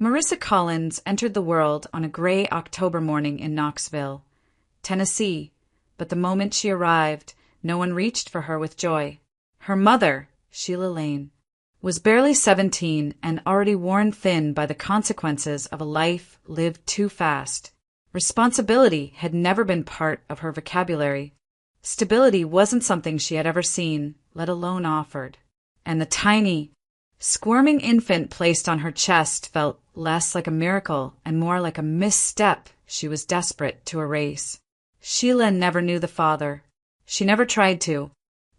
Marissa Collins entered the world on a gray October morning in Knoxville, Tennessee, but the moment she arrived, no one reached for her with joy. Her mother, Sheila Lane, was barely 17 and already worn thin by the consequences of a life lived too fast. Responsibility had never been part of her vocabulary. Stability wasn't something she had ever seen, let alone offered. And the tiny, squirming infant placed on her chest felt less like a miracle and more like a misstep she was desperate to erase. Sheila never knew the father. She never tried to.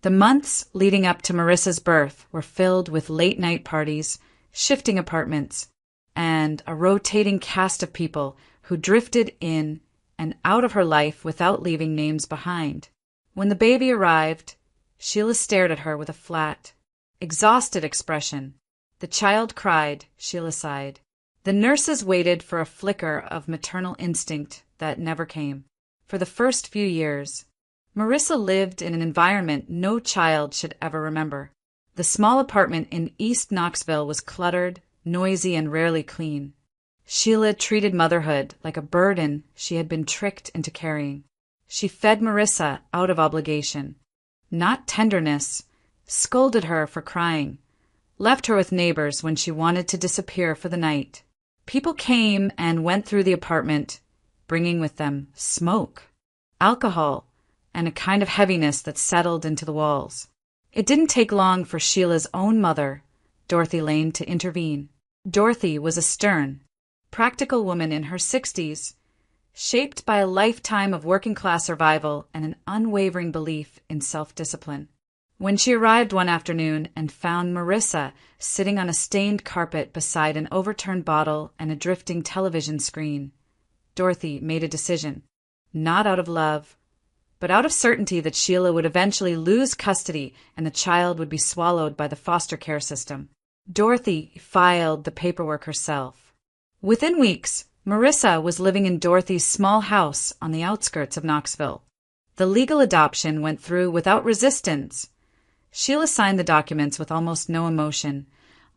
The months leading up to Marissa's birth were filled with late-night parties, shifting apartments, and a rotating cast of people who drifted in and out of her life without leaving names behind. When the baby arrived, Sheila stared at her with a flat, exhausted expression. The child cried, Sheila sighed. The nurses waited for a flicker of maternal instinct that never came. For the first few years, Marissa lived in an environment no child should ever remember. The small apartment in East Knoxville was cluttered, noisy, and rarely clean. Sheila treated motherhood like a burden she had been tricked into carrying. She fed Marissa out of obligation, not tenderness, scolded her for crying, left her with neighbors when she wanted to disappear for the night. People came and went through the apartment, bringing with them smoke, alcohol, and a kind of heaviness that settled into the walls. It didn't take long for Sheila's own mother, Dorothy Lane, to intervene. Dorothy was a stern, practical woman in her 60s, shaped by a lifetime of working-class survival and an unwavering belief in self-discipline. When she arrived one afternoon and found Marissa sitting on a stained carpet beside an overturned bottle and a drifting television screen, Dorothy made a decision, not out of love, but out of certainty that Sheila would eventually lose custody and the child would be swallowed by the foster care system. Dorothy filed the paperwork herself. Within weeks, Marissa was living in Dorothy's small house on the outskirts of Knoxville. The legal adoption went through without resistance. Sheila signed the documents with almost no emotion,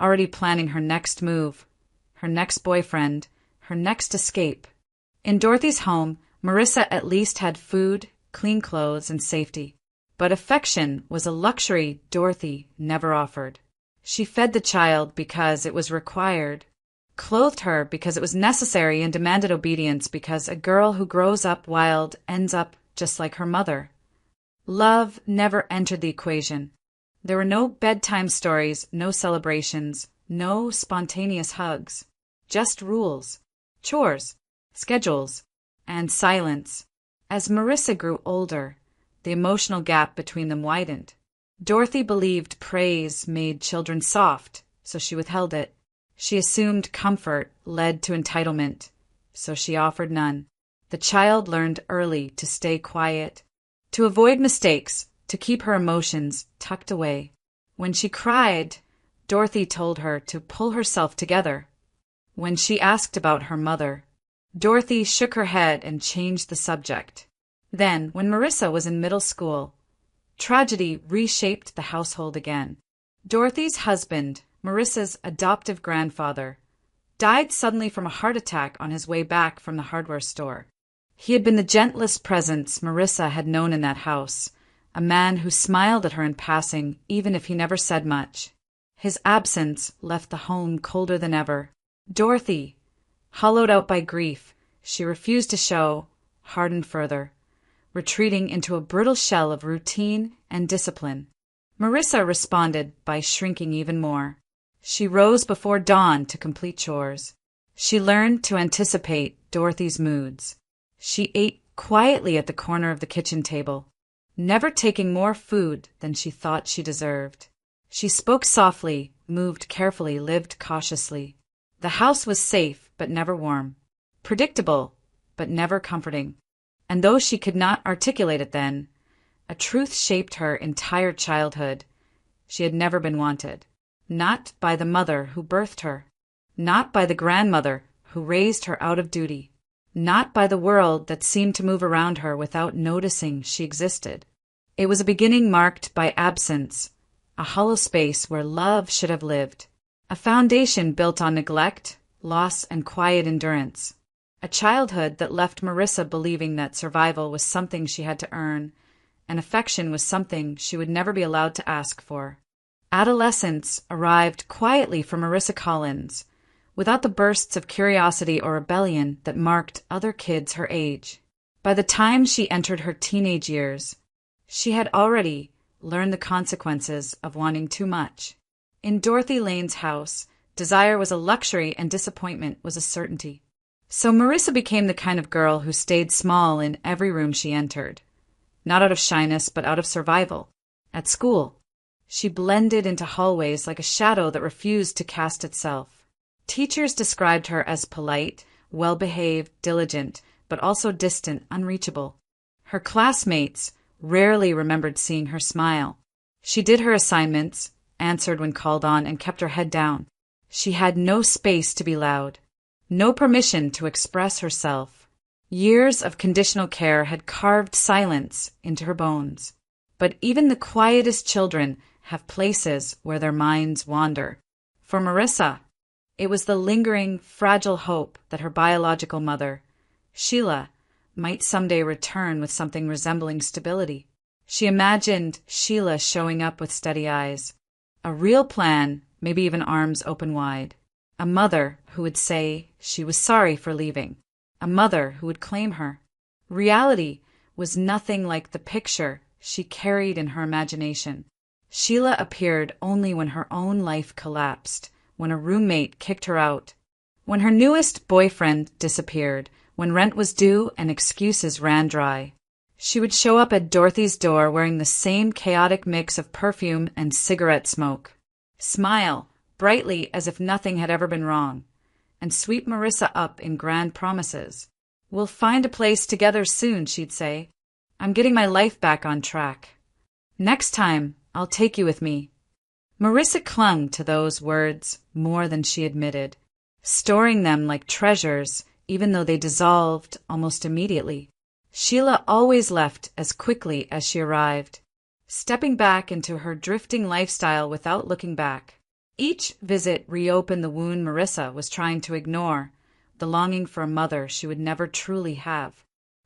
already planning her next move, her next boyfriend, her next escape. In Dorothy's home, Marissa at least had food, clean clothes, and safety. But affection was a luxury Dorothy never offered. She fed the child because it was required, clothed her because it was necessary, and demanded obedience because a girl who grows up wild ends up just like her mother. Love never entered the equation. There were no bedtime stories, no celebrations, no spontaneous hugs. Just rules, chores, schedules, and silence. As Marissa grew older, the emotional gap between them widened. Dorothy believed praise made children soft, so she withheld it. She assumed comfort led to entitlement, so she offered none. The child learned early to stay quiet, to avoid mistakes, to keep her emotions tucked away. When she cried, Dorothy told her to pull herself together. When she asked about her mother, Dorothy shook her head and changed the subject. Then, when Marissa was in middle school, tragedy reshaped the household again. Dorothy's husband, Marissa's adoptive grandfather, died suddenly from a heart attack on his way back from the hardware store. He had been the gentlest presence Marissa had known in that house, a man who smiled at her in passing even if he never said much. His absence left the home colder than ever. Dorothy, hollowed out by grief, she refused to show, hardened further, retreating into a brittle shell of routine and discipline. Marissa responded by shrinking even more. She rose before dawn to complete chores. She learned to anticipate Dorothy's moods. She ate quietly at the corner of the kitchen table, never taking more food than she thought she deserved. She spoke softly, moved carefully, lived cautiously. The house was safe, but never warm. Predictable, but never comforting. And though she could not articulate it then, a truth shaped her entire childhood. She had never been wanted. Not by the mother who birthed her. Not by the grandmother who raised her out of duty. Not by the world that seemed to move around her without noticing she existed. It was a beginning marked by absence, a hollow space where love should have lived, a foundation built on neglect, loss, and quiet endurance. A childhood that left Marissa believing that survival was something she had to earn, and affection was something she would never be allowed to ask for. Adolescence arrived quietly for Marissa Collins, without the bursts of curiosity or rebellion that marked other kids her age. By the time she entered her teenage years, she had already learned the consequences of wanting too much. In Dorothy Lane's house, desire was a luxury and disappointment was a certainty. So Marissa became the kind of girl who stayed small in every room she entered. Not out of shyness, but out of survival. At school, she blended into hallways like a shadow that refused to cast itself. Teachers described her as polite, well-behaved, diligent, but also distant, unreachable. Her classmates rarely remembered seeing her smile. She did her assignments, answered when called on, and kept her head down. She had no space to be loud, no permission to express herself. Years of conditional care had carved silence into her bones. But even the quietest children have places where their minds wander. For Marissa, it was the lingering, fragile hope that her biological mother, Sheila, might someday return with something resembling stability. She imagined Sheila showing up with steady eyes, a real plan, maybe even arms open wide. A mother who would say she was sorry for leaving. A mother who would claim her. Reality was nothing like the picture she carried in her imagination. Sheila appeared only when her own life collapsed, when a roommate kicked her out, when her newest boyfriend disappeared, when rent was due and excuses ran dry. She would show up at Dorothy's door wearing the same chaotic mix of perfume and cigarette smoke, smile brightly as if nothing had ever been wrong, and sweep Marissa up in grand promises. "We'll find a place together soon," she'd say. "I'm getting my life back on track. Next time, I'll take you with me." Marissa clung to those words more than she admitted, storing them like treasures even though they dissolved almost immediately. Sheila always left as quickly as she arrived, stepping back into her drifting lifestyle without looking back. Each visit reopened the wound Marissa was trying to ignore, the longing for a mother she would never truly have.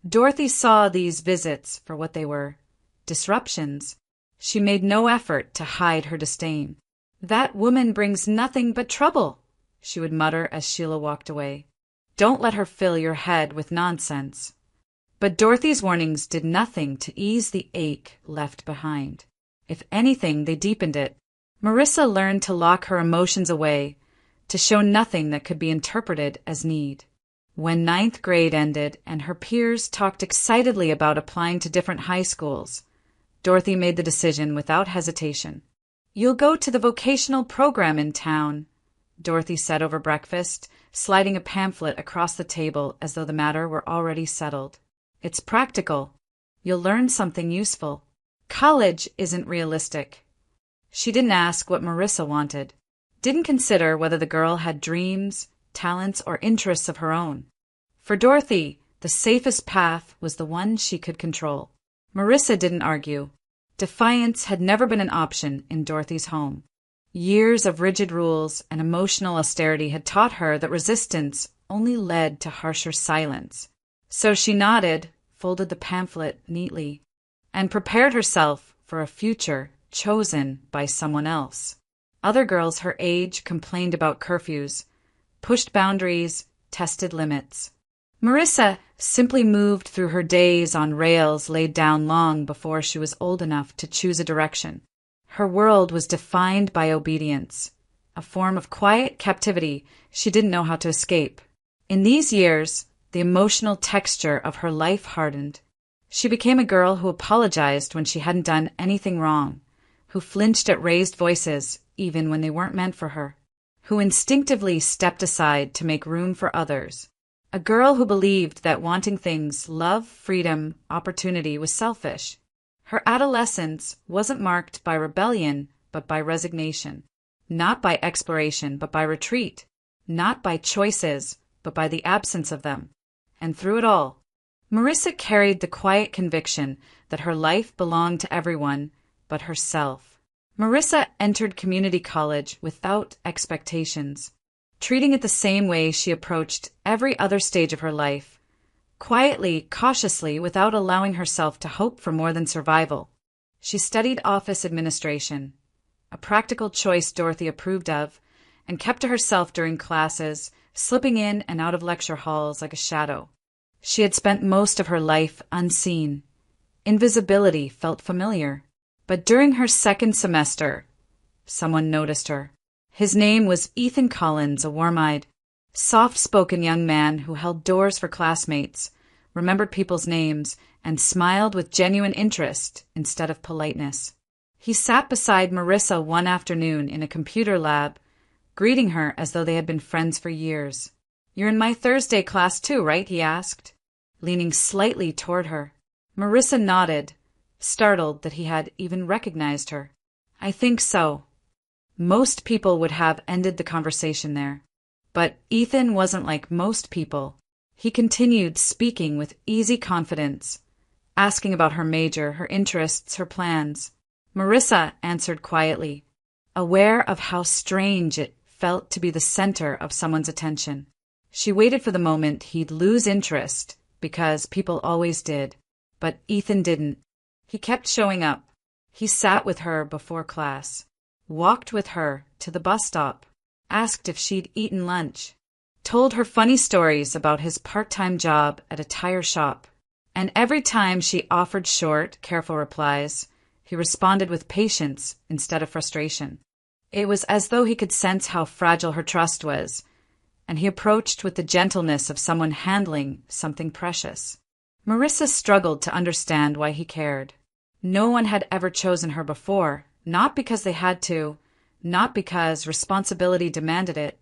Dorothy saw these visits for what they were, disruptions. She made no effort to hide her disdain. "That woman brings nothing but trouble," she would mutter as Sheila walked away. "Don't let her fill your head with nonsense." But Dorothy's warnings did nothing to ease the ache left behind. If anything, they deepened it. Marissa learned to lock her emotions away, to show nothing that could be interpreted as need. When ninth grade ended and her peers talked excitedly about applying to different high schools, Dorothy made the decision without hesitation. "You'll go to the vocational program in town," Dorothy said over breakfast, sliding a pamphlet across the table as though the matter were already settled. "It's practical. You'll learn something useful. College isn't realistic." She didn't ask what Marissa wanted, didn't consider whether the girl had dreams, talents, or interests of her own. For Dorothy, the safest path was the one she could control. Marissa didn't argue. Defiance had never been an option in Dorothy's home. Years of rigid rules and emotional austerity had taught her that resistance only led to harsher silence. So she nodded, folded the pamphlet neatly, and prepared herself for a future chosen by someone else. Other girls her age complained about curfews, pushed boundaries, tested limits. Marissa simply moved through her days on rails laid down long before she was old enough to choose a direction. Her world was defined by obedience, a form of quiet captivity she didn't know how to escape. In these years, the emotional texture of her life hardened. She became a girl who apologized when she hadn't done anything wrong, who flinched at raised voices even when they weren't meant for her, who instinctively stepped aside to make room for others. A girl who believed that wanting things, love, freedom, opportunity, was selfish. Her adolescence wasn't marked by rebellion, but by resignation. Not by exploration, but by retreat. Not by choices, but by the absence of them. And through it all, Marissa carried the quiet conviction that her life belonged to everyone but herself. Marissa entered community college without expectations. treating it the same way she approached every other stage of her life, quietly, cautiously, without allowing herself to hope for more than survival. She studied office administration, a practical choice Dorothy approved of, and kept to herself during classes, slipping in and out of lecture halls like a shadow. She had spent most of her life unseen. Invisibility felt familiar. But during her second semester, someone noticed her. His name was Ethan Collins, a warm-eyed, soft-spoken young man who held doors for classmates, remembered people's names, and smiled with genuine interest instead of politeness. He sat beside Marissa one afternoon in a computer lab, greeting her as though they had been friends for years. "You're in my Thursday class too, right?" he asked, leaning slightly toward her. Marissa nodded, startled that he had even recognized her. "I think so." Most people would have ended the conversation there. But Ethan wasn't like most people. He continued speaking with easy confidence, asking about her major, her interests, her plans. Marissa answered quietly, aware of how strange it felt to be the center of someone's attention. She waited for the moment he'd lose interest, because people always did. But Ethan didn't. He kept showing up. He sat with her before class, walked with her to the bus stop, asked if she'd eaten lunch, told her funny stories about his part-time job at a tire shop. And every time she offered short, careful replies, he responded with patience instead of frustration. It was as though he could sense how fragile her trust was, and he approached with the gentleness of someone handling something precious. Marissa struggled to understand why he cared. No one had ever chosen her before, not because they had to, not because responsibility demanded it,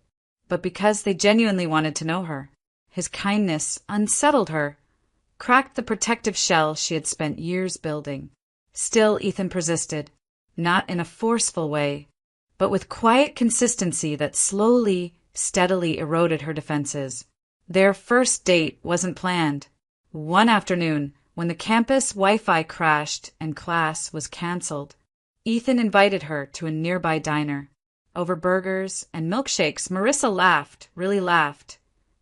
but because they genuinely wanted to know her. His kindness unsettled her, cracked the protective shell she had spent years building. Still, Ethan persisted, not in a forceful way, but with quiet consistency that slowly, steadily eroded her defenses. Their first date wasn't planned. One afternoon, when the campus Wi-Fi crashed and class was canceled, Ethan invited her to a nearby diner. Over burgers and milkshakes, Marissa laughed, really laughed,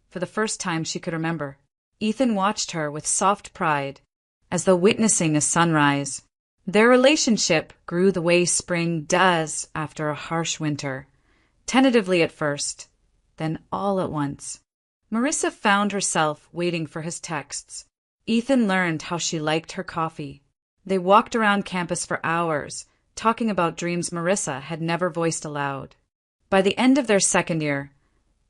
for the first time she could remember. Ethan watched her with soft pride, as though witnessing a sunrise. Their relationship grew the way spring does after a harsh winter, tentatively at first, then all at once. Marissa found herself waiting for his texts. Ethan learned how she liked her coffee. They walked around campus for hours, talking about dreams Marissa had never voiced aloud. By the end of their second year,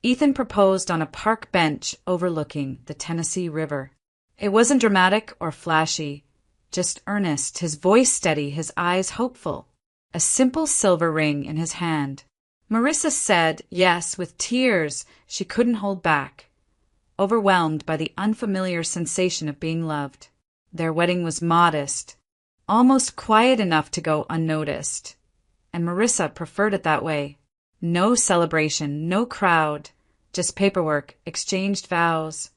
Ethan proposed on a park bench overlooking the Tennessee River. It wasn't dramatic or flashy, just earnest, his voice steady, his eyes hopeful, a simple silver ring in his hand. Marissa said yes with tears she couldn't hold back, overwhelmed by the unfamiliar sensation of being loved. Their wedding was modest, almost quiet enough to go unnoticed, and Marissa preferred it that way. No celebration, no crowd, just paperwork, exchanged vows,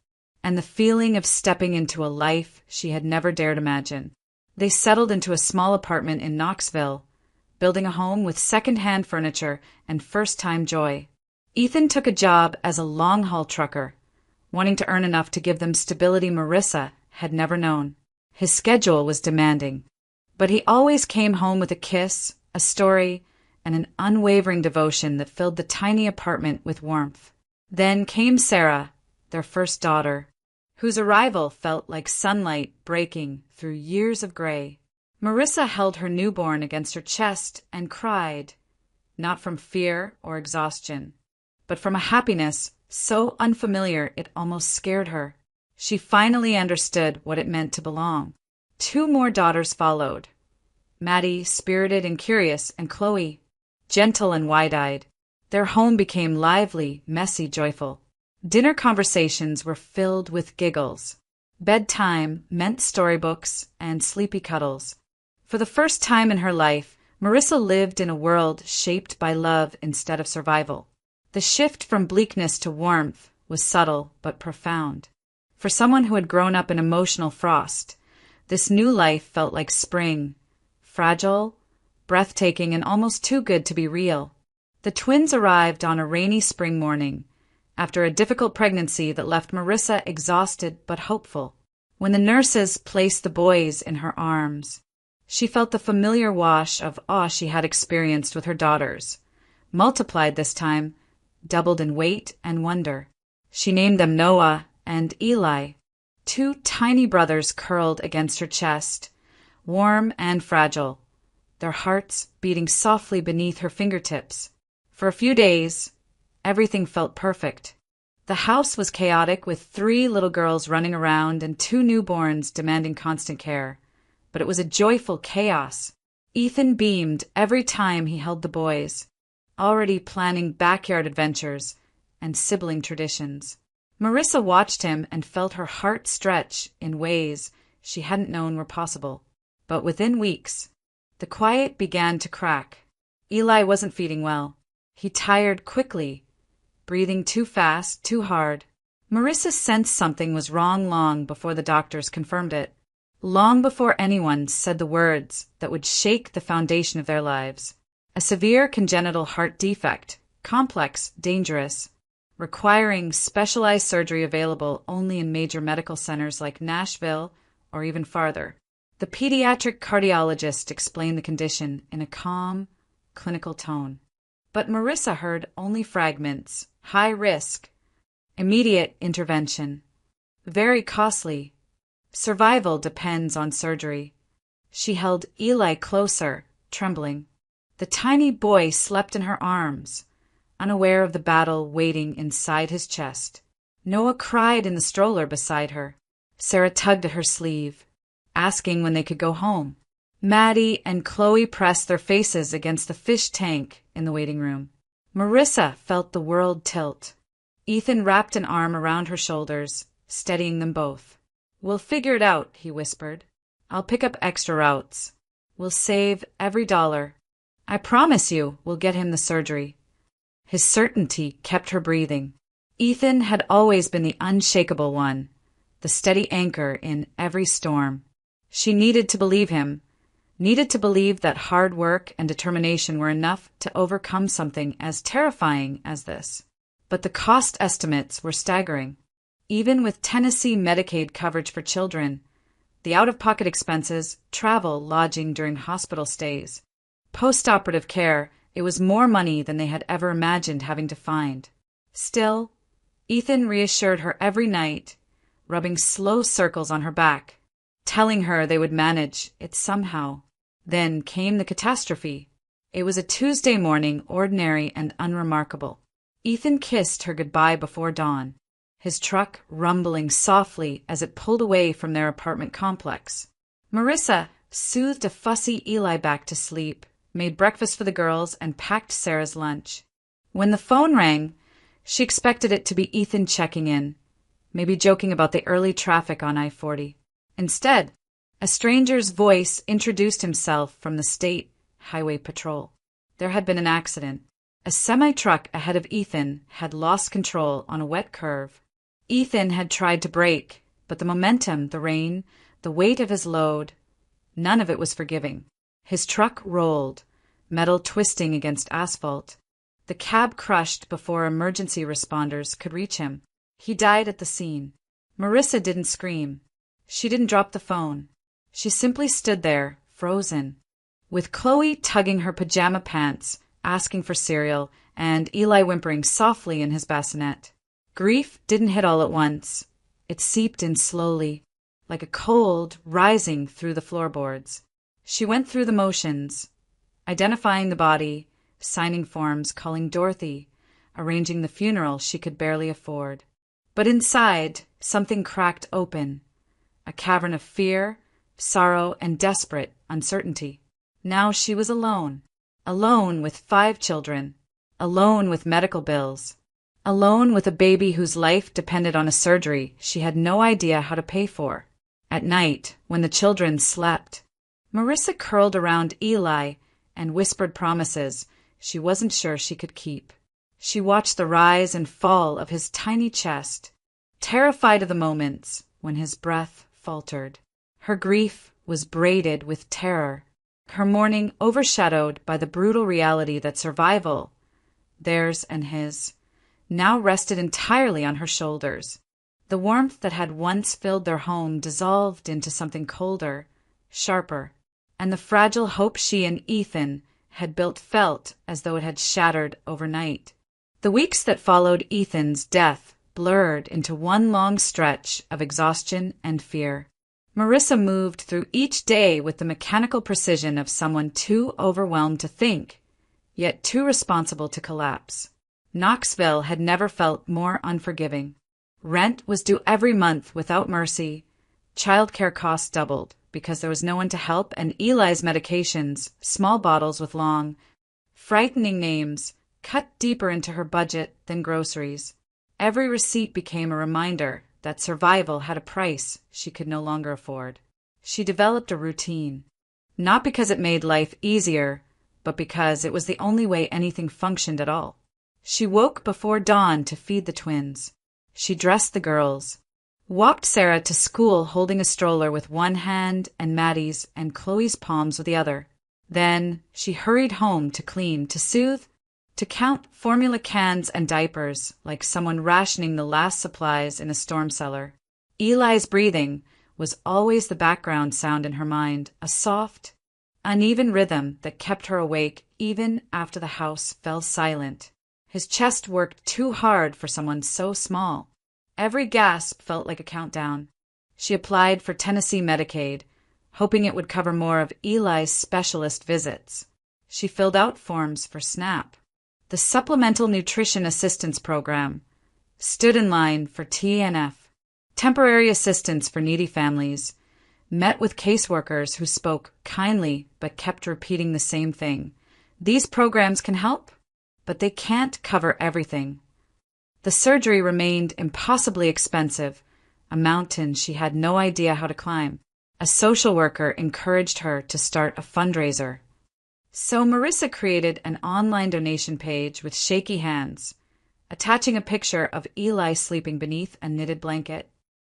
and the feeling of stepping into a life she had never dared imagine. They settled into a small apartment in Knoxville, building a home with second-hand furniture and first-time joy. Ethan took a job as a long-haul trucker, wanting to earn enough to give them stability Marissa had never known. His schedule was demanding, but he always came home with a kiss, a story, and an unwavering devotion that filled the tiny apartment with warmth. Then came Sarah, their first daughter, whose arrival felt like sunlight breaking through years of gray. Marissa held her newborn against her chest and cried, not from fear or exhaustion, but from a happiness so unfamiliar it almost scared her. She finally understood what it meant to belong. 2 more daughters followed. Maddie, spirited and curious, and Chloe, gentle and wide-eyed. Their home became lively, messy, joyful. Dinner conversations were filled with giggles. Bedtime meant storybooks and sleepy cuddles. For the first time in her life, Marissa lived in a world shaped by love instead of survival. The shift from bleakness to warmth was subtle but profound. For someone who had grown up in emotional frost, this new life felt like spring, fragile, breathtaking, and almost too good to be real. The twins arrived on a rainy spring morning, after a difficult pregnancy that left Marissa exhausted but hopeful. When the nurses placed the boys in her arms, she felt the familiar wash of awe she had experienced with her daughters, multiplied this time, doubled in weight and wonder. She named them Noah and Eli, two tiny brothers curled against her chest, warm and fragile, their hearts beating softly beneath her fingertips. For a few days, everything felt perfect. The house was chaotic, with 3 little girls running around and 2 newborns demanding constant care. But it was a joyful chaos. Ethan beamed every time he held the boys, already planning backyard adventures and sibling traditions. Marissa watched him and felt her heart stretch in ways she hadn't known were possible. But within weeks, the quiet began to crack. Eli wasn't feeding well. He tired quickly, breathing too fast, too hard. Marissa sensed something was wrong long before the doctors confirmed it, long before anyone said the words that would shake the foundation of their lives. A severe congenital heart defect, complex, dangerous, requiring specialized surgery available only in major medical centers like Nashville or even farther. The pediatric cardiologist explained the condition in a calm, clinical tone. But Marissa heard only fragments. High risk, immediate intervention, very costly. Survival depends on surgery. She held Eli closer, trembling. The tiny boy slept in her arms, unaware of the battle waiting inside his chest. Noah cried in the stroller beside her. Sarah tugged at her sleeve, asking when they could go home. Maddie and Chloe pressed their faces against the fish tank in the waiting room. Marissa felt the world tilt. Ethan wrapped an arm around her shoulders, steadying them both. "We'll figure it out," he whispered. "I'll pick up extra routes. We'll save every dollar. I promise you we'll get him the surgery." His certainty kept her breathing. Ethan had always been the unshakable one, the steady anchor in every storm. She needed to believe him, needed to believe that hard work and determination were enough to overcome something as terrifying as this. But the cost estimates were staggering. Even with Tennessee Medicaid coverage for children, the out-of-pocket expenses, travel, lodging during hospital stays, post-operative care, it was more money than they had ever imagined having to find. Still, Ethan reassured her every night, rubbing slow circles on her back, telling her they would manage it somehow. Then came the catastrophe. It was a Tuesday morning, ordinary and unremarkable. Ethan kissed her goodbye before dawn, his truck rumbling softly as it pulled away from their apartment complex. Marissa soothed a fussy Eli back to sleep, made breakfast for the girls, and packed Sarah's lunch. When the phone rang, she expected it to be Ethan checking in, maybe joking about the early traffic on I-40. Instead, a stranger's voice introduced himself from the State Highway Patrol. There had been an accident. A semi-truck ahead of Ethan had lost control on a wet curve. Ethan had tried to brake, but the momentum, the rain, the weight of his load, none of it was forgiving. His truck rolled, metal twisting against asphalt. The cab crushed before emergency responders could reach him. He died at the scene. Marissa didn't scream. She didn't drop the phone. She simply stood there, frozen, with Chloe tugging her pajama pants, asking for cereal, and Eli whimpering softly in his bassinet. Grief didn't hit all at once. It seeped in slowly, like a cold rising through the floorboards. She went through the motions, identifying the body, signing forms, calling Dorothy, arranging the funeral she could barely afford. But inside, something cracked open, a cavern of fear, sorrow, and desperate uncertainty. Now she was alone. Alone with 5 children. Alone with medical bills. Alone with a baby whose life depended on a surgery she had no idea how to pay for. At night, when the children slept, Marissa curled around Eli and whispered promises she wasn't sure she could keep. She watched the rise and fall of his tiny chest, terrified of the moments when his breath faltered. Her grief was braided with terror, her mourning overshadowed by the brutal reality that survival, theirs and his, now rested entirely on her shoulders. The warmth that had once filled their home dissolved into something colder, sharper, and the fragile hope she and Ethan had built felt as though it had shattered overnight. The weeks that followed Ethan's death blurred into one long stretch of exhaustion and fear. Marissa moved through each day with the mechanical precision of someone too overwhelmed to think, yet too responsible to collapse. Knoxville had never felt more unforgiving. Rent was due every month without mercy. Childcare costs doubled because there was no one to help, and Eli's medications, small bottles with long, frightening names, cut deeper into her budget than groceries. Every receipt became a reminder that survival had a price she could no longer afford. She developed a routine, not because it made life easier, but because it was the only way anything functioned at all. She woke before dawn to feed the twins. She dressed the girls, walked Sarah to school holding a stroller with one hand and Maddie's and Chloe's palms with the other. Then she hurried home to clean, to soothe, to count formula cans and diapers like someone rationing the last supplies in a storm cellar. Eli's breathing was always the background sound in her mind, a soft, uneven rhythm that kept her awake even after the house fell silent. His chest worked too hard for someone so small. Every gasp felt like a countdown. She applied for Tennessee Medicaid, hoping it would cover more of Eli's specialist visits. She filled out forms for SNAP, the Supplemental Nutrition Assistance Program, stood in line for TNF, temporary assistance for needy families, met with caseworkers who spoke kindly but kept repeating the same thing. These programs can help, but they can't cover everything. The surgery remained impossibly expensive, a mountain she had no idea how to climb. A social worker encouraged her to start a fundraiser. So Marissa created an online donation page with shaky hands, attaching a picture of Eli sleeping beneath a knitted blanket.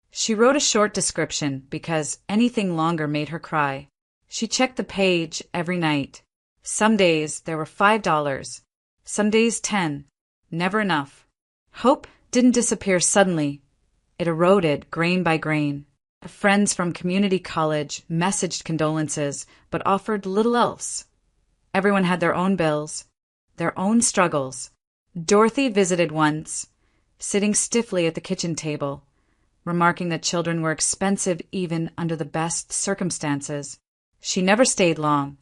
She wrote a short description because anything longer made her cry. She checked the page every night. Some days there were $5, some days 10, never enough. Hope didn't disappear suddenly. It eroded grain by grain. Friends from community college messaged condolences, but offered little else. Everyone had their own bills, their own struggles. Dorothy visited once, sitting stiffly at the kitchen table, remarking that children were expensive even under the best circumstances. She never stayed long.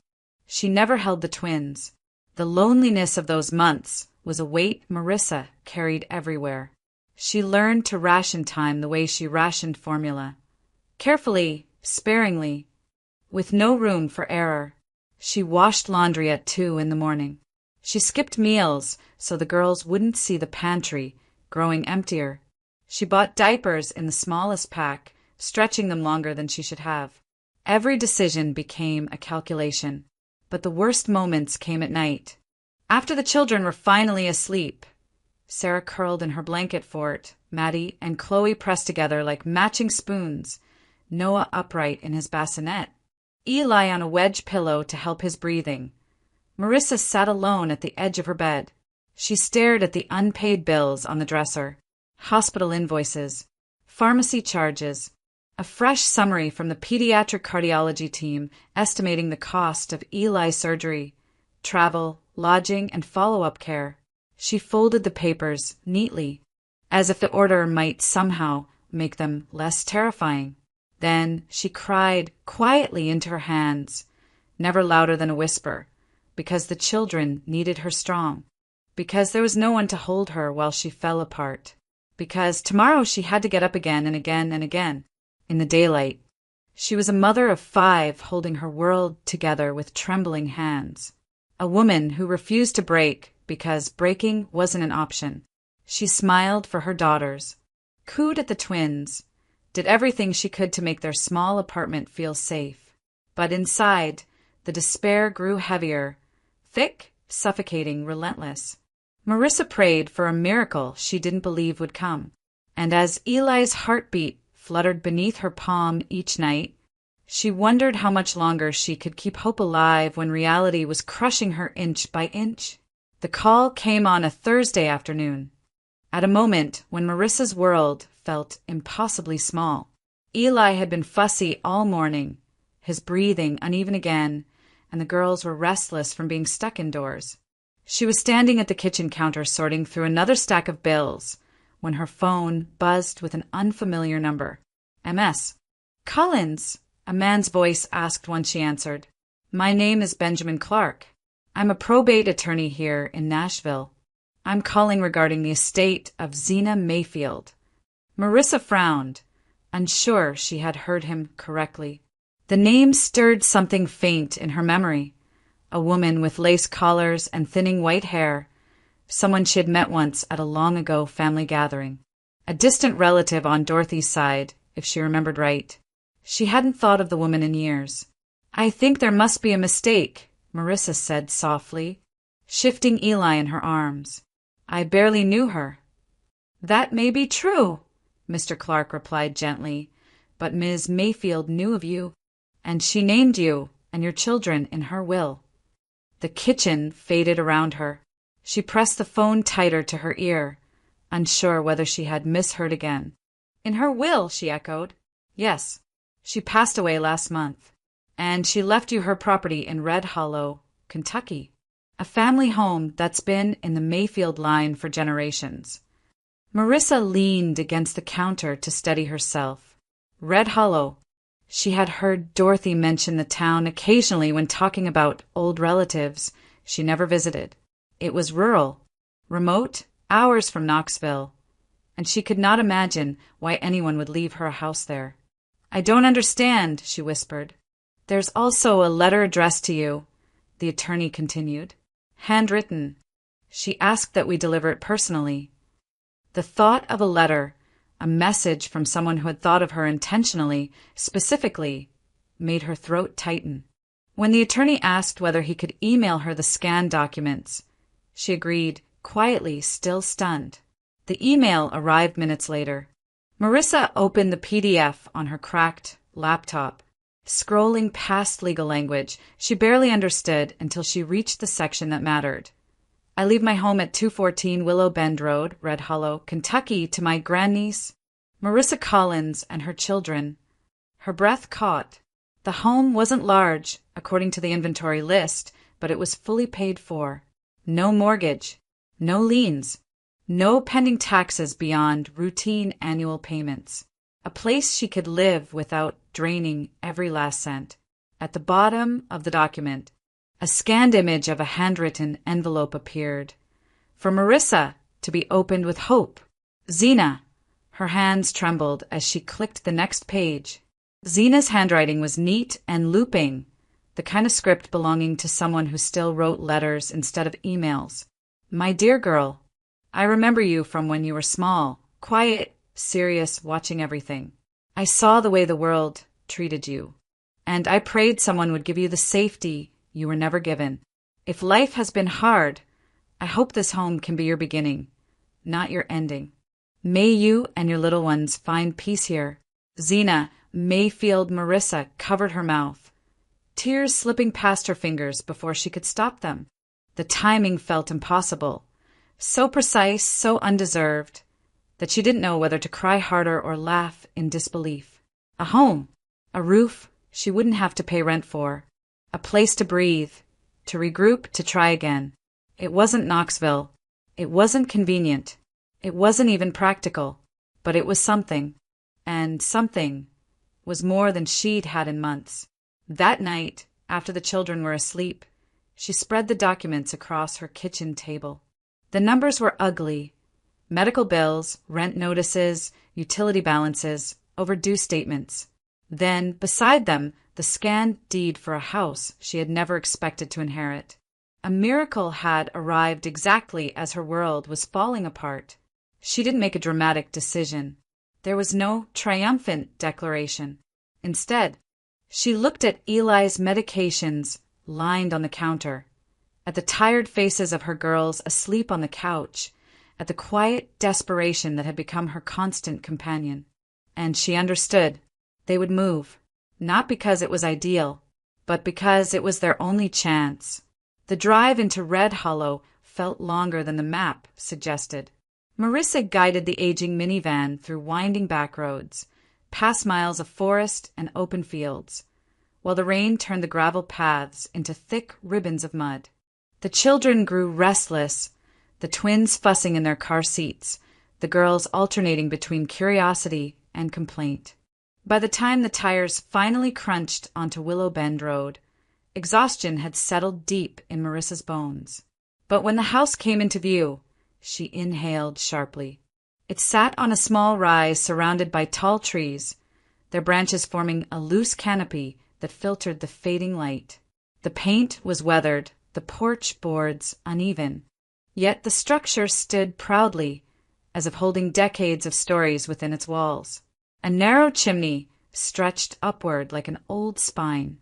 She never held the twins. The loneliness of those months was a weight Marissa carried everywhere. She learned to ration time the way she rationed formula. Carefully, sparingly, with no room for error. She washed laundry at 2 in the morning. She skipped meals so the girls wouldn't see the pantry growing emptier. She bought diapers in the smallest pack, stretching them longer than she should have. Every decision became a calculation, but the worst moments came at night. After the children were finally asleep, Sarah curled in her blanket fort, Maddie and Chloe pressed together like matching spoons, Noah upright in his bassinet, Eli on a wedge pillow to help his breathing. Marissa sat alone at the edge of her bed. She stared at the unpaid bills on the dresser, hospital invoices, pharmacy charges, a fresh summary from the pediatric cardiology team estimating the cost of Eli's surgery, travel, lodging, and follow-up care. She folded the papers neatly, as if the order might somehow make them less terrifying. Then she cried quietly into her hands, never louder than a whisper, because the children needed her strong, because there was no one to hold her while she fell apart, because tomorrow she had to get up again and again and again, in the daylight. She was a mother of 5 holding her world together with trembling hands, a woman who refused to break because breaking wasn't an option. She smiled for her daughters, cooed at the twins, did everything she could to make their small apartment feel safe. But inside, the despair grew heavier, thick, suffocating, relentless. Marissa prayed for a miracle she didn't believe would come. And as Eli's heartbeat fluttered beneath her palm each night, she wondered how much longer she could keep hope alive when reality was crushing her inch by inch. The call came on a Thursday afternoon, at a moment when Marissa's world felt impossibly small. Eli had been fussy all morning, his breathing uneven again, and the girls were restless from being stuck indoors. She was standing at the kitchen counter sorting through another stack of bills when her phone buzzed with an unfamiliar number. MS. Collins, a man's voice asked when she answered. My name is Benjamin Clark. I'm a probate attorney here in Nashville. I'm calling regarding the estate of Zena Mayfield. Marissa frowned, unsure she had heard him correctly. The name stirred something faint in her memory. A woman with lace collars and thinning white hair, someone she had met once at a long-ago family gathering. A distant relative on Dorothy's side, if she remembered right. She hadn't thought of the woman in years. I think there must be a mistake, Marissa said softly, shifting Eli in her arms. I barely knew her. That may be true, Mr. Clark replied gently, but Ms. Mayfield knew of you, and she named you and your children in her will. The kitchen faded around her. She pressed the phone tighter to her ear, unsure whether she had misheard again. In her will, she echoed. Yes, she passed away last month, and she left you her property in Red Hollow, Kentucky, a family home that's been in the Mayfield line for generations. Marissa leaned against the counter to steady herself. Red Hollow. She had heard Dorothy mention the town occasionally when talking about old relatives she never visited. It was rural, remote, hours from Knoxville, and she could not imagine why anyone would leave her a house there. I don't understand, she whispered. There's also a letter addressed to you, the attorney continued. Handwritten. She asked that we deliver it personally. The thought of a letter, a message from someone who had thought of her intentionally, specifically, made her throat tighten. When the attorney asked whether he could email her the scanned documents, she agreed, quietly, still stunned. The email arrived minutes later. Marissa opened the PDF on her cracked laptop. Scrolling past legal language she barely understood until she reached the section that mattered. I leave my home at 214 Willow Bend Road, Red Hollow, Kentucky, to my grandniece, Marissa Collins, and her children. Her breath caught. The home wasn't large, according to the inventory list, but it was fully paid for. No mortgage, no liens, no pending taxes beyond routine annual payments. A place she could live without draining every last cent. At the bottom of the document, a scanned image of a handwritten envelope appeared. For Marissa to be opened with hope. Zena. Her hands trembled as she clicked the next page. Zena's handwriting was neat and looping, the kind of script belonging to someone who still wrote letters instead of emails. My dear girl, I remember you from when you were small, quiet, serious, watching everything. I saw the way the world treated you, and I prayed someone would give you the safety you were never given. If life has been hard, I hope this home can be your beginning, not your ending. May you and your little ones find peace here. Zena Mayfield. Marissa covered her mouth, tears slipping past her fingers before she could stop them. The timing felt impossible, so precise, so undeserved, that she didn't know whether to cry harder or laugh in disbelief. A home, a roof she wouldn't have to pay rent for, a place to breathe, to regroup, to try again. It wasn't Knoxville. It wasn't convenient. It wasn't even practical. But it was something. And something was more than she'd had in months. That night, after the children were asleep, she spread the documents across her kitchen table. The numbers were ugly. Medical bills, rent notices, utility balances, overdue statements. Then, beside them, the scanned deed for a house she had never expected to inherit. A miracle had arrived exactly as her world was falling apart. She didn't make a dramatic decision. There was no triumphant declaration. Instead, she looked at Eli's medications lined on the counter, at the tired faces of her girls asleep on the couch, at the quiet desperation that had become her constant companion. And she understood. They would move, not because it was ideal, but because it was their only chance. The drive into Red Hollow felt longer than the map suggested. Marissa guided the aging minivan through winding back roads, past miles of forest and open fields, while the rain turned the gravel paths into thick ribbons of mud. The children grew restless, the twins fussing in their car seats, the girls alternating between curiosity and complaint. By the time the tires finally crunched onto Willow Bend Road, exhaustion had settled deep in Marissa's bones. But when the house came into view, she inhaled sharply. It sat on a small rise surrounded by tall trees, their branches forming a loose canopy that filtered the fading light. The paint was weathered, the porch boards uneven, yet the structure stood proudly, as if holding decades of stories within its walls. A narrow chimney stretched upward like an old spine,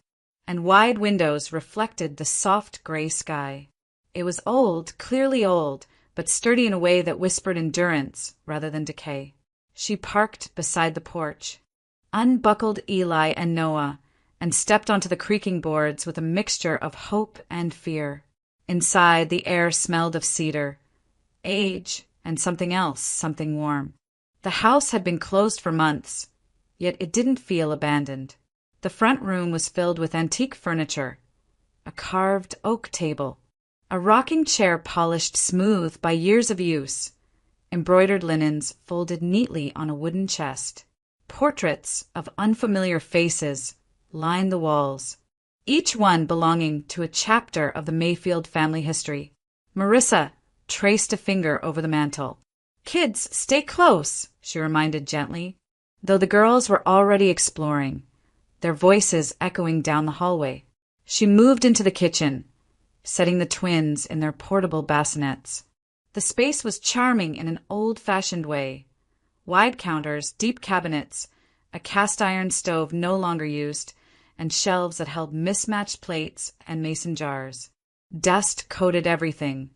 and wide windows reflected the soft gray sky. It was old, clearly old, but sturdy in a way that whispered endurance rather than decay. She parked beside the porch, unbuckled Eli and Noah, and stepped onto the creaking boards with a mixture of hope and fear. Inside, the air smelled of cedar, age, and something else, something warm. The house had been closed for months, yet it didn't feel abandoned. The front room was filled with antique furniture, a carved oak table, a rocking chair polished smooth by years of use, embroidered linens folded neatly on a wooden chest. Portraits of unfamiliar faces lined the walls, each one belonging to a chapter of the Mayfield family history. Marissa traced a finger over the mantel. "Kids, stay close," she reminded gently, though the girls were already exploring, their voices echoing down the hallway. She moved into the kitchen, setting the twins in their portable bassinets. The space was charming in an old-fashioned way. Wide counters, deep cabinets, a cast-iron stove no longer used, and shelves that held mismatched plates and mason jars. Dust coated everything,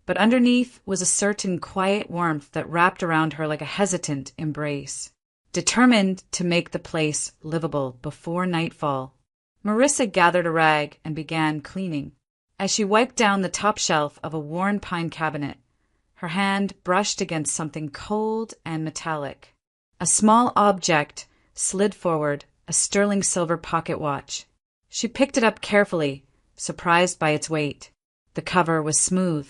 but underneath was a certain quiet warmth that wrapped around her like a hesitant embrace, determined to make the place livable before nightfall. Marissa gathered a rag and began cleaning. As she wiped down the top shelf of a worn pine cabinet, her hand brushed against something cold and metallic. A small object slid forward, a sterling silver pocket watch. She picked it up carefully, surprised by its weight. The cover was smooth,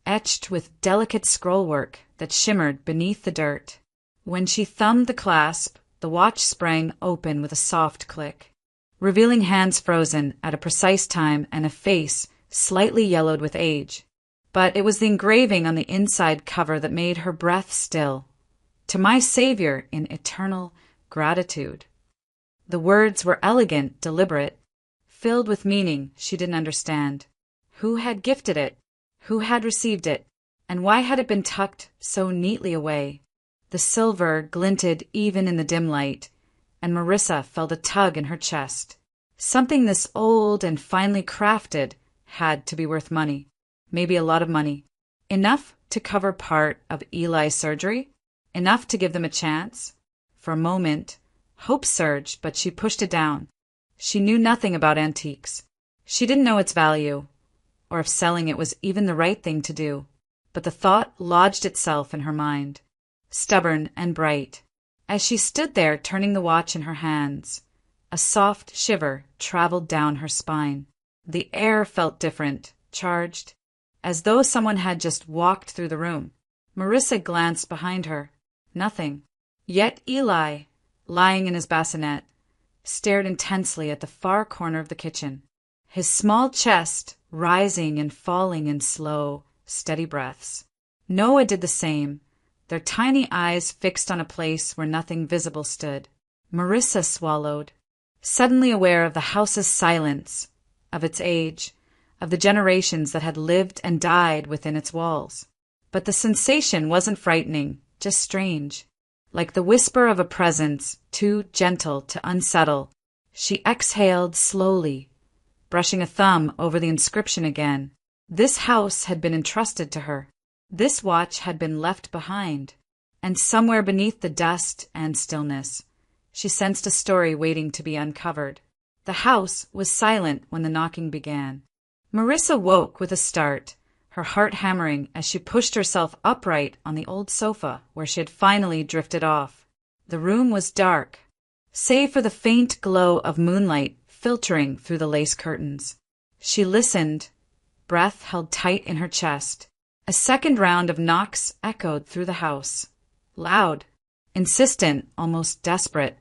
etched with delicate scrollwork that shimmered beneath the dirt. When she thumbed the clasp, the watch sprang open with a soft click, revealing hands frozen at a precise time and a face slightly yellowed with age. But it was the engraving on the inside cover that made her breath still. "To my Savior in eternal gratitude." The words were elegant, deliberate, filled with meaning she didn't understand. Who had gifted it? Who had received it? And why had it been tucked so neatly away? The silver glinted even in the dim light, and Marissa felt a tug in her chest. Something this old and finely crafted had to be worth money. Maybe a lot of money. Enough to cover part of Eli's surgery? Enough to give them a chance? For a moment, hope surged, but she pushed it down. She knew nothing about antiques. She didn't know its value, or if selling it was even the right thing to do. But the thought lodged itself in her mind, stubborn and bright. As she stood there turning the watch in her hands, a soft shiver traveled down her spine. The air felt different, charged, as though someone had just walked through the room. Marissa glanced behind her. Nothing. Yet Eli, lying in his bassinet, stared intensely at the far corner of the kitchen, his small chest rising and falling in slow, steady breaths. Noah did the same, their tiny eyes fixed on a place where nothing visible stood. Marissa swallowed, suddenly aware of the house's silence, of its age, of the generations that had lived and died within its walls. But the sensation wasn't frightening, just strange. Like the whisper of a presence, too gentle to unsettle, she exhaled slowly, brushing a thumb over the inscription again. This house had been entrusted to her. This watch had been left behind. And somewhere beneath the dust and stillness, she sensed a story waiting to be uncovered. The house was silent when the knocking began. Marissa woke with a start, her heart hammering as she pushed herself upright on the old sofa where she had finally drifted off. The room was dark, save for the faint glow of moonlight filtering through the lace curtains. She listened, breath held tight in her chest. A second round of knocks echoed through the house. Loud, insistent, almost desperate.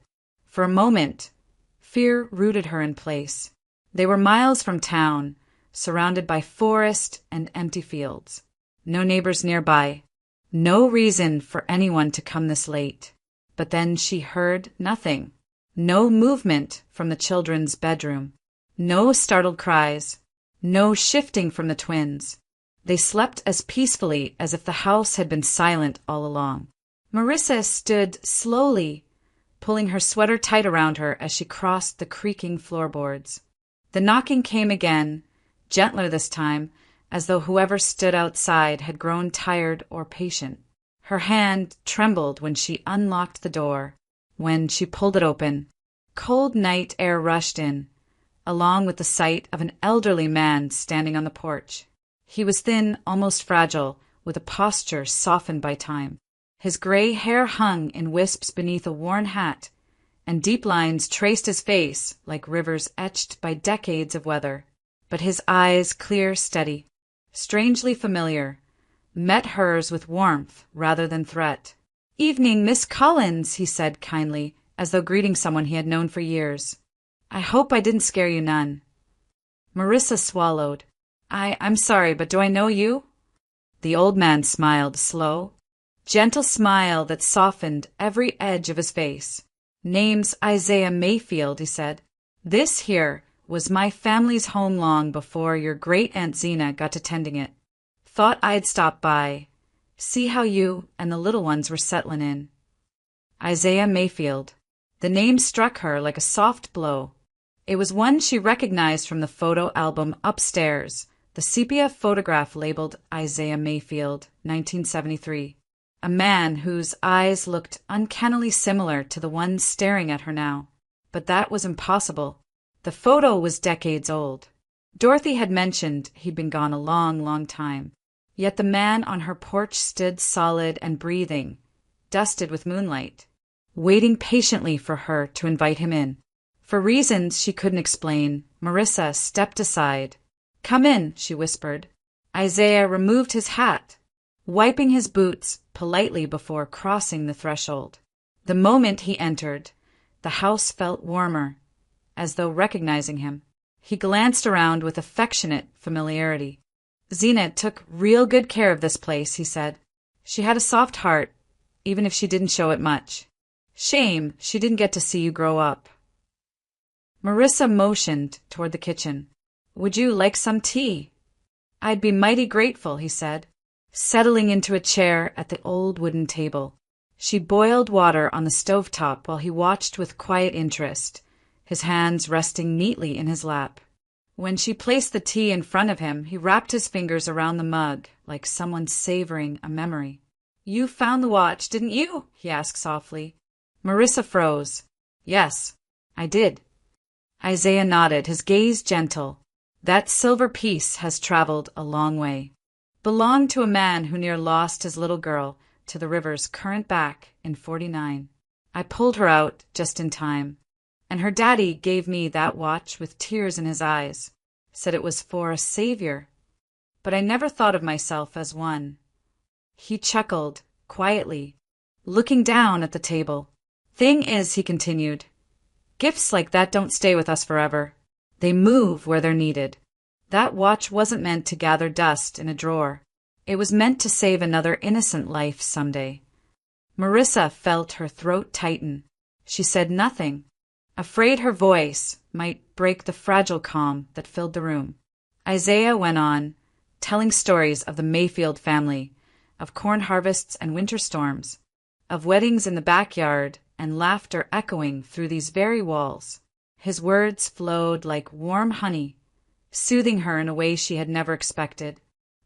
For a moment, fear rooted her in place. They were miles from town, surrounded by forest and empty fields. No neighbors nearby. No reason for anyone to come this late. But then she heard nothing. No movement from the children's bedroom. No startled cries. No shifting from the twins. They slept as peacefully as if the house had been silent all along. Marissa stood slowly, pulling her sweater tight around her as she crossed the creaking floorboards. The knocking came again, gentler this time, as though whoever stood outside had grown tired or patient. Her hand trembled when she unlocked the door. When she pulled it open, cold night air rushed in, along with the sight of an elderly man standing on the porch. He was thin, almost fragile, with a posture softened by time. His gray hair hung in wisps beneath a worn hat, and deep lines traced his face like rivers etched by decades of weather. But his eyes, clear, steady, strangely familiar, met hers with warmth rather than threat. "Evening, Miss Collins," he said kindly, as though greeting someone he had known for years. "I hope I didn't scare you none." Marissa swallowed. I'm sorry, but do I know you?" The old man smiled, slow, gentle smile that softened every edge of his face. "Name's Isaiah Mayfield," he said. "This here was my family's home long before your great-aunt Zena got to tending it. Thought I'd stop by, see how you and the little ones were settling in." Isaiah Mayfield. The name struck her like a soft blow. It was one she recognized from the photo album upstairs, the sepia photograph labeled Isaiah Mayfield, 1973. A man whose eyes looked uncannily similar to the ones staring at her now. But that was impossible. The photo was decades old. Dorothy had mentioned he'd been gone a long, long time. Yet the man on her porch stood solid and breathing, dusted with moonlight, waiting patiently for her to invite him in. For reasons she couldn't explain, Marissa stepped aside. "Come in," she whispered. Isaiah removed his hat, wiping his boots politely before crossing the threshold. The moment he entered, the house felt warmer, as though recognizing him. He glanced around with affectionate familiarity. "Zena took real good care of this place," he said. "She had a soft heart, even if she didn't show it much. Shame she didn't get to see you grow up." Marissa motioned toward the kitchen. "Would you like some tea?" "I'd be mighty grateful," he said, settling into a chair at the old wooden table. She boiled water on the stovetop while he watched with quiet interest, his hands resting neatly in his lap. When she placed the tea in front of him, he wrapped his fingers around the mug like someone savoring a memory. "You found the watch, didn't you?" he asked softly. Marissa froze. "Yes, I did." Isaiah nodded, his gaze gentle. "That silver piece has traveled a long way. Belonged to a man who near lost his little girl to the river's current back in '49. I pulled her out just in time, and her daddy gave me that watch with tears in his eyes, said it was for a savior, but I never thought of myself as one." He chuckled, quietly, looking down at the table. "Thing is," he continued, "gifts like that don't stay with us forever. They move where they're needed. That watch wasn't meant to gather dust in a drawer. It was meant to save another innocent life someday." Marissa felt her throat tighten. She said nothing, afraid her voice might break the fragile calm that filled the room. Isaiah went on, telling stories of the Mayfield family, of corn harvests and winter storms, of weddings in the backyard and laughter echoing through these very walls. His words flowed like warm honey, soothing her in a way she had never expected.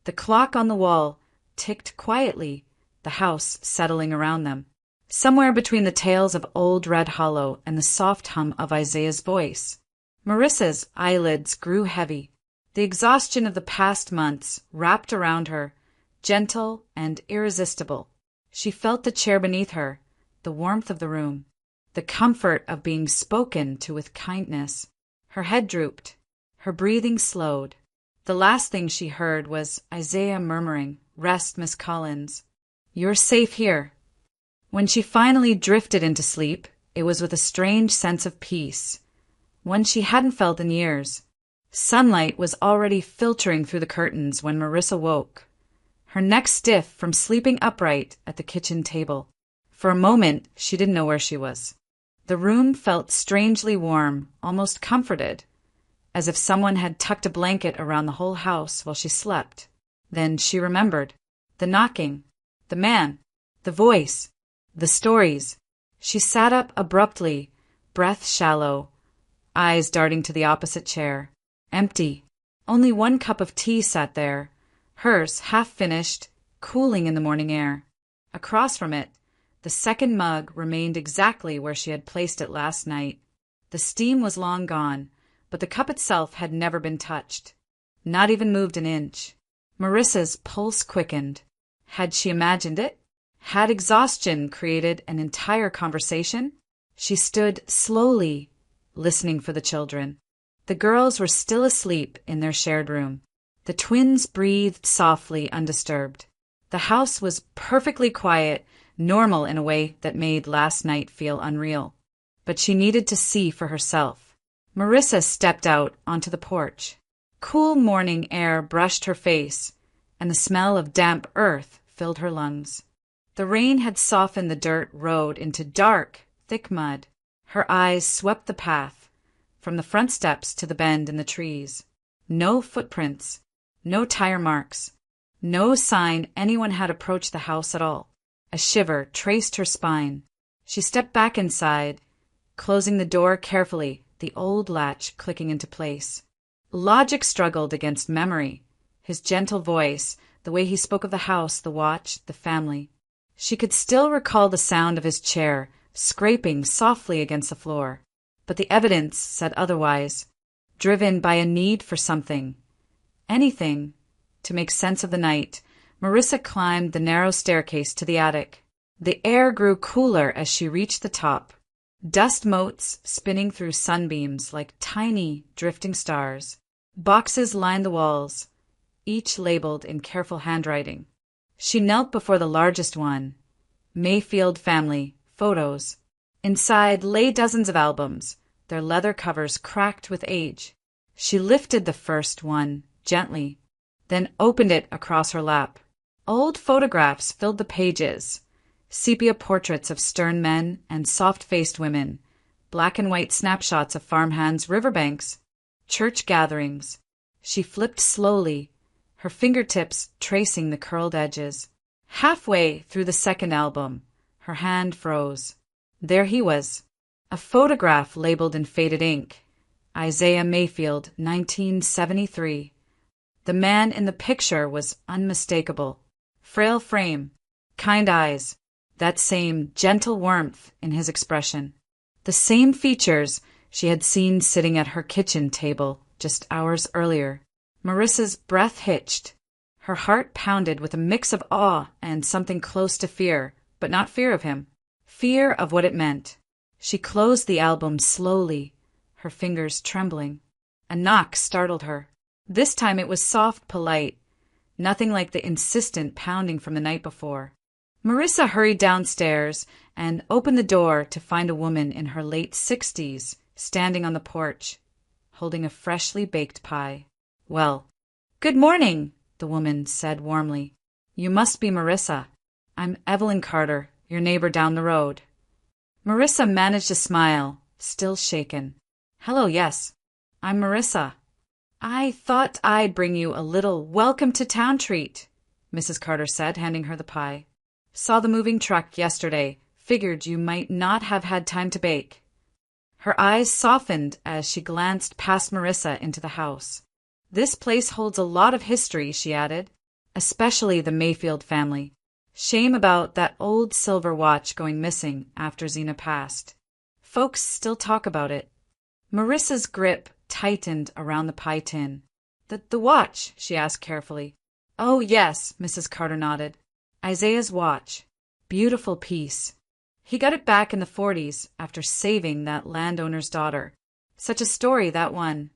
The clock on the wall ticked quietly, the house settling around them. Somewhere between the tales of Old Red Hollow and the soft hum of Isaiah's voice, Marissa's eyelids grew heavy. The exhaustion of the past months wrapped around her, gentle and irresistible. She felt the chair beneath her, the warmth of the room, the comfort of being spoken to with kindness. Her head drooped, her breathing slowed. The last thing she heard was Isaiah murmuring, "Rest, Miss Collins. You're safe here." When she finally drifted into sleep, it was with a strange sense of peace, one she hadn't felt in years. Sunlight was already filtering through the curtains when Marissa woke, her neck stiff from sleeping upright at the kitchen table. For a moment, she didn't know where she was. The room felt strangely warm, almost comforted, as if someone had tucked a blanket around the whole house while she slept. Then she remembered. The knocking, the man, the voice, the stories. She sat up abruptly, breath shallow, eyes darting to the opposite chair. Empty. Only one cup of tea sat there, hers half-finished, cooling in the morning air. Across from it, the second mug remained exactly where she had placed it last night. The steam was long gone, but the cup itself had never been touched, not even moved an inch. Marissa's pulse quickened. Had she imagined it? Had exhaustion created an entire conversation? She stood slowly, listening for the children. The girls were still asleep in their shared room. The twins breathed softly, undisturbed. The house was perfectly quiet, normal in a way that made last night feel unreal. But she needed to see for herself. Marissa stepped out onto the porch. Cool morning air brushed her face, and the smell of damp earth filled her lungs. The rain had softened the dirt road into dark, thick mud. Her eyes swept the path, from the front steps to the bend in the trees. No footprints, no tire marks, no sign anyone had approached the house at all. A shiver traced her spine. She stepped back inside, closing the door carefully, the old latch clicking into place. Logic struggled against memory, his gentle voice, the way he spoke of the house, the watch, the family. She could still recall the sound of his chair scraping softly against the floor, but the evidence said otherwise. Driven by a need for something, anything, to make sense of the night, Marissa climbed the narrow staircase to the attic. The air grew cooler as she reached the top, dust motes spinning through sunbeams like tiny, drifting stars. Boxes lined the walls, each labeled in careful handwriting. She knelt before the largest one. Mayfield family, photos. Inside lay dozens of albums, their leather covers cracked with age. She lifted the first one, gently, then opened it across her lap. Old photographs filled the pages, sepia portraits of stern men and soft-faced women, black and white snapshots of farmhands' riverbanks, church gatherings. She flipped slowly, her fingertips tracing the curled edges. Halfway through the second album, her hand froze. There he was, a photograph labeled in faded ink. Isaiah Mayfield, 1973. The man in the picture was unmistakable. Frail frame, kind eyes, that same gentle warmth in his expression. The same features she had seen sitting at her kitchen table just hours earlier. Marissa's breath hitched. Her heart pounded with a mix of awe and something close to fear, but not fear of him. Fear of what it meant. She closed the album slowly, her fingers trembling. A knock startled her. This time it was soft, polite, nothing like the insistent pounding from the night before. Marissa hurried downstairs and opened the door to find a woman in her late 60s standing on the porch, holding a freshly baked pie. "Well, good morning," the woman said warmly. "You must be Marissa. I'm Evelyn Carter, your neighbor down the road." Marissa managed a smile, still shaken. "Hello, yes. I'm Marissa. I thought I'd bring you a little welcome-to-town treat," Mrs. Carter said, handing her the pie. "Saw the moving truck yesterday. Figured you might not have had time to bake." Her eyes softened as she glanced past Marissa into the house. "This place holds a lot of history," she added, "especially the Mayfield family. Shame about that old silver watch going missing after Zena passed. Folks still talk about it." Marissa's grip tightened around the pie tin. The watch, she asked carefully. Oh, yes, Mrs. Carter nodded. Isaiah's watch. Beautiful piece. He got it back in the 40s after saving that landowner's daughter. Such a story, that one.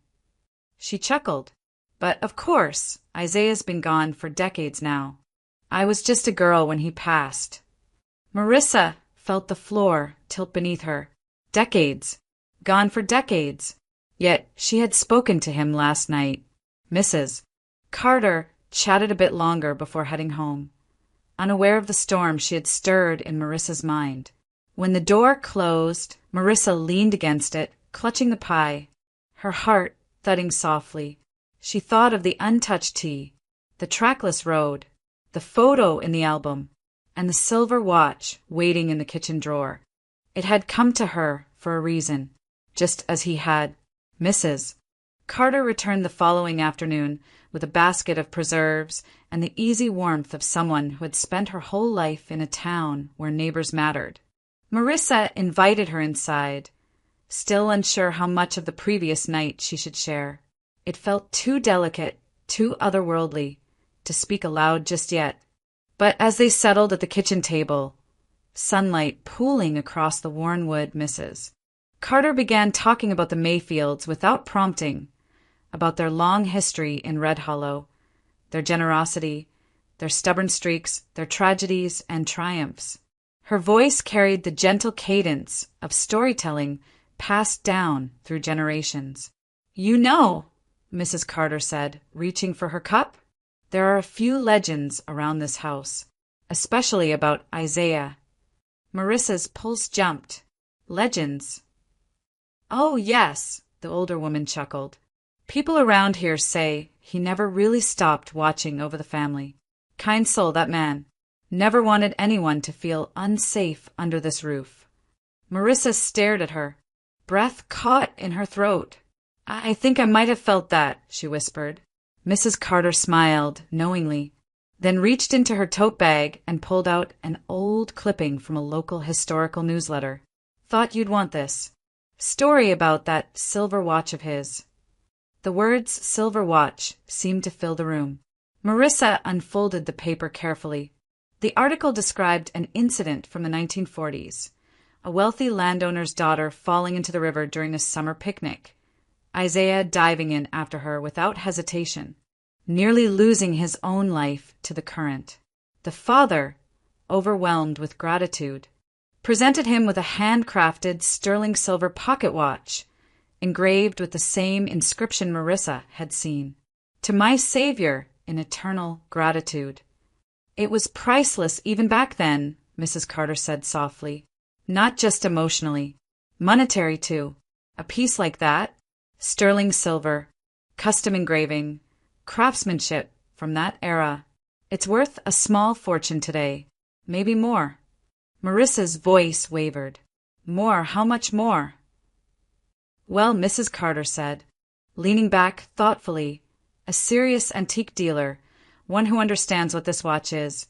She chuckled. But, of course, Isaiah's been gone for decades now. I was just a girl when he passed. Marissa felt the floor tilt beneath her. Decades. Gone for decades. Yet she had spoken to him last night. Mrs. Carter chatted a bit longer before heading home. Unaware of the storm she had stirred in Marissa's mind. When the door closed, Marissa leaned against it, clutching the pie, her heart thudding softly. She thought of the untouched tea, the trackless road, the photo in the album, and the silver watch waiting in the kitchen drawer. It had come to her for a reason, just as he had. Mrs. Carter returned the following afternoon with a basket of preserves and the easy warmth of someone who had spent her whole life in a town where neighbors mattered. Marissa invited her inside, still unsure how much of the previous night she should share. It felt too delicate, too otherworldly, to speak aloud just yet. But as they settled at the kitchen table, sunlight pooling across the worn wood, Mrs. Carter began talking about the Mayfields without prompting, about their long history in Red Hollow, their generosity, their stubborn streaks, their tragedies and triumphs. Her voice carried the gentle cadence of storytelling passed down through generations. You know, Mrs. Carter said, reaching for her cup, there are a few legends around this house, especially about Isaiah. Marissa's pulse jumped. Legends. Oh, yes, the older woman chuckled. People around here say he never really stopped watching over the family. Kind soul, that man. Never wanted anyone to feel unsafe under this roof. Marissa stared at her, breath caught in her throat. I think I might have felt that, she whispered. Mrs. Carter smiled knowingly, then reached into her tote bag and pulled out an old clipping from a local historical newsletter. Thought you'd want this. Story about that silver watch of his. The words silver watch seemed to fill the room. Marissa unfolded the paper carefully. The article described an incident from the 1940s, a wealthy landowner's daughter falling into the river during a summer picnic, Isaiah diving in after her without hesitation, nearly losing his own life to the current. The father, overwhelmed with gratitude, presented him with a handcrafted sterling silver pocket watch, engraved with the same inscription Marissa had seen. To my Savior in eternal gratitude. It was priceless even back then, Mrs. Carter said softly. Not just emotionally. Monetary, too. A piece like that, sterling silver, custom engraving, craftsmanship from that era. It's worth a small fortune today. Maybe more. Marissa's voice wavered. More? How much more? Well, Mrs. Carter said, leaning back thoughtfully, a serious antique dealer, one who understands what this watch is,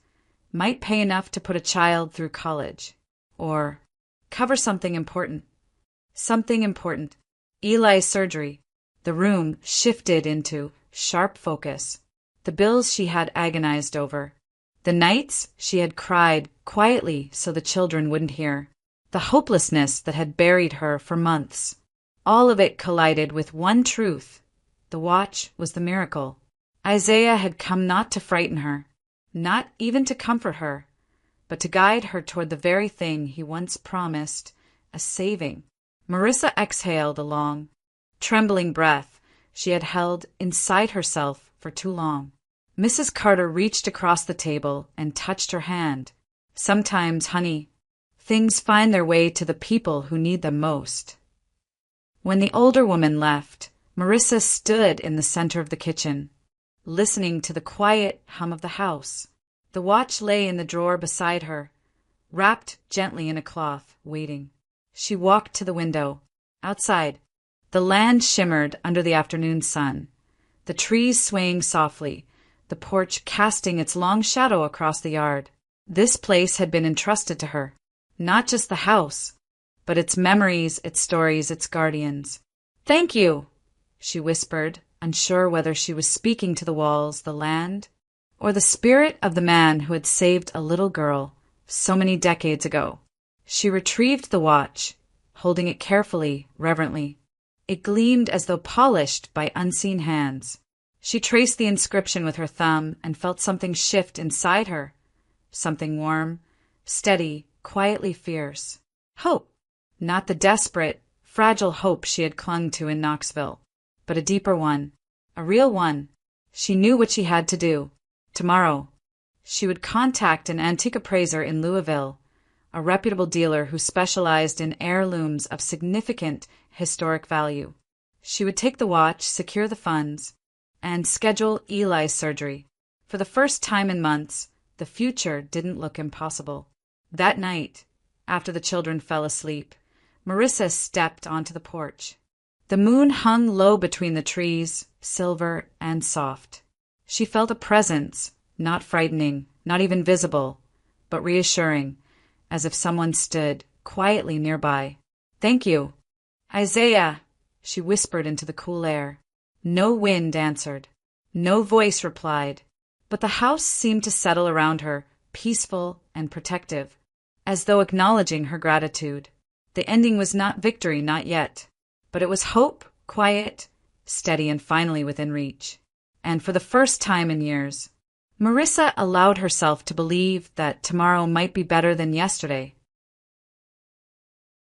might pay enough to put a child through college. Or cover something important. Something important. Eli's surgery. The room shifted into sharp focus. The bills she had agonized over. The nights she had cried quietly so the children wouldn't hear. The hopelessness that had buried her for months. All of it collided with one truth. The watch was the miracle. Isaiah had come not to frighten her, not even to comfort her, but to guide her toward the very thing he once promised, a saving. Marissa exhaled a long, trembling breath she had held inside herself for too long. Mrs. Carter reached across the table and touched her hand. Sometimes, honey, things find their way to the people who need them most. When the older woman left, Marissa stood in the center of the kitchen, listening to the quiet hum of the house. The watch lay in the drawer beside her, wrapped gently in a cloth, waiting. She walked to the window. Outside, the land shimmered under the afternoon sun, the trees swaying softly, the porch casting its long shadow across the yard. This place had been entrusted to her, not just the house, but its memories, its stories, its guardians. Thank you, she whispered unsure whether she was speaking to the walls, the land, or the spirit of the man who had saved a little girl so many decades ago. She retrieved the watch, holding it carefully, reverently. It gleamed as though polished by unseen hands. She traced the inscription with her thumb and felt something shift inside her, something warm, steady, quietly fierce. Hope. Not the desperate, fragile hope she had clung to in Knoxville, but a deeper one, a real one. She knew what she had to do. Tomorrow, she would contact an antique appraiser in Louisville, a reputable dealer who specialized in heirlooms of significant historic value. She would take the watch, secure the funds, and schedule Eli's surgery. For the first time in months, the future didn't look impossible. That night, after the children fell asleep, Marissa stepped onto the porch. The moon hung low between the trees, silver and soft. She felt a presence, not frightening, not even visible, but reassuring, as if someone stood quietly nearby. "Thank you." "Isaiah," she whispered into the cool air. No wind answered. No voice replied, but the house seemed to settle around her, peaceful and protective, as though acknowledging her gratitude. The ending was not victory, not yet, but it was hope, quiet, steady, and finally within reach. And for the first time in years, Marissa allowed herself to believe that tomorrow might be better than yesterday.